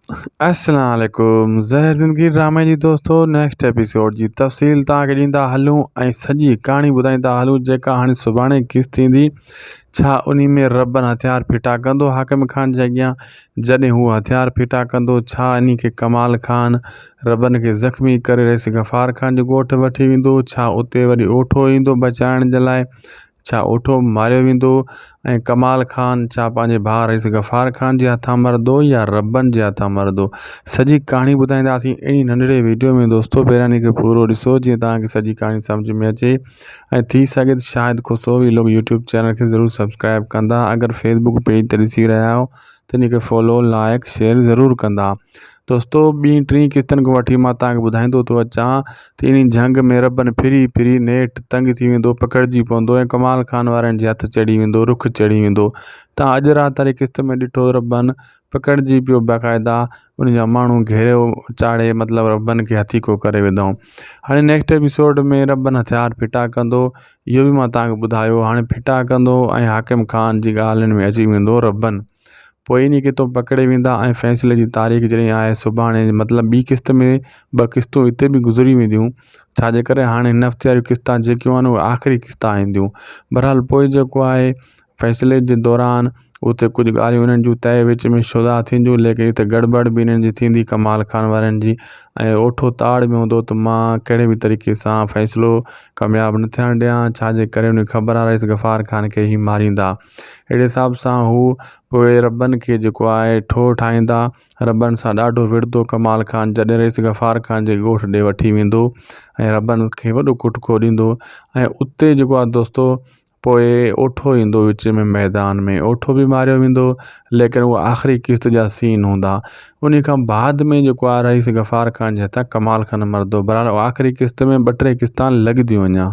अस्सलाम वालेकुम। ज़हर ज़िंदगी ड्रामे जी दोस्तों नेक्स्ट एपिसोड जी तफ़सील तव्हांखे ॾींदा हलूं ऐं सॼी कहाणी ॿुधाईंदा हलूं जेका हाणे सुभाणे किस्त थींदी। छा उन्ही में रबन हथियार फिटा कंदो हाकिम खान जे अॻियां? जॾहिं हू हथियार फिटा कंदो छा इन खे कमाल खान रबन खे ज़ख़्मी करे रईस गफ़ार खान जो ॻोठु वठी वेंदो? छा उते वरी ओठो ईंदो बचाइण जे लाइ? छा ओठो मारियो वेंदो ऐं कमाल खान छा पंहिंजे भाउ रईस गफ़ार खान जे हथां मरदो या रबन जे हथां मरदो? सॼी कहाणी ॿुधाईंदासीं अहिड़ी नंढड़े वीडियो में दोस्तों। पहिरियां इन खे पूरो ॾिसो जीअं तव्हांखे सॼी कहाणी सम्झ में अचे ऐं थी सघे त शायदि को सो भी लोग यूट्यूब चैनल खे ज़रूरु सब्सक्राइब कंदा। अगर फेसबुक पेज ते ॾिसी रहिया आहियो त इन खे फॉलो लाइक शेयर ज़रूरु कंदा। दोस्तों ॿी टी किस्तनि खां वठी मां तव्हांखे ॿुधाईंदो थो अचां त इन जंग में रबन फिरी फिरी नेठि तंग थी वेंदो, पकड़जी पवंदो ऐं कमाल खान वारनि जे हथ चढ़ी वेंदो, रुख चढ़ी वेंदो। तव्हां अॼु राति वारी किस्त में ॾिठो रबन पकड़जी पियो बाक़ाइदा, उन जा माण्हू घेरियो चाढ़े मतिलबु रबन खे हथीको करे विधऊं। हाणे नेक्स्ट एपिसोड में रबन हथियार फिटा कंदो इहो बि मां तव्हांखे ॿुधायो। हाणे फिटा कंदो ऐं हाकिम खान जी ॻाल्हियुनि में अची वेंदो रबन। पोइ इन खे तो पकड़े वेंदा ऐं फ़ैसिले जी तारीख़ जॾहिं आहे सुभाणे मतिलबु ॿी किस्त में 2 किस्तूं हिते बि गुज़री वेंदियूं। छाजे करे हाणे हिन हफ़्ते वारियूं किस्तां जेकियूं आहिनि उहे आख़िरी किस्तां ईंदियूं। बहरहाल पोइ जेको आहे फ़ैसिले जे दौरान उते कुझु ॻाल्हियूं इन्हनि जूं तइ विच में शुदा थींदियूं, लेकिन हिते गड़बड़ बि इन्हनि जी थींदी कमाल खान वारनि जी। ऐं ओठो ताड़ में हूंदो त मां कहिड़े बि तरीक़े सां फ़ैसिलो कामयाबु न थियणु ॾियां, छाजे करे उन ख़बर आहे रईस गफ़ार खान खे ई मारींदा। अहिड़े हिसाब सां हू पोइ रबन खे जेको आहे ठो ठाहींदा, रबन सां ॾाढो विढ़ंदो कमाल खान जॾहिं रईस गफ़ार खान जे ॻोठ ॾे वठी वेंदो ऐं रबन खे वॾो कुटको ॾींदो। ऐं उते जेको आहे दोस्तों पोइ ओठो ईंदो विच में मैदान में, ओठो बि मारियो वेंदो, लेकिन उहा आख़िरी किस्त जा सीन हूंदा। उन खां बाद में जेको आहे रईस गफ़ार खान जे हथां कमाल खान मरदो। बहरहाल आख़िरी किस्त में 2-3 किस्तां लॻंदियूं अञा।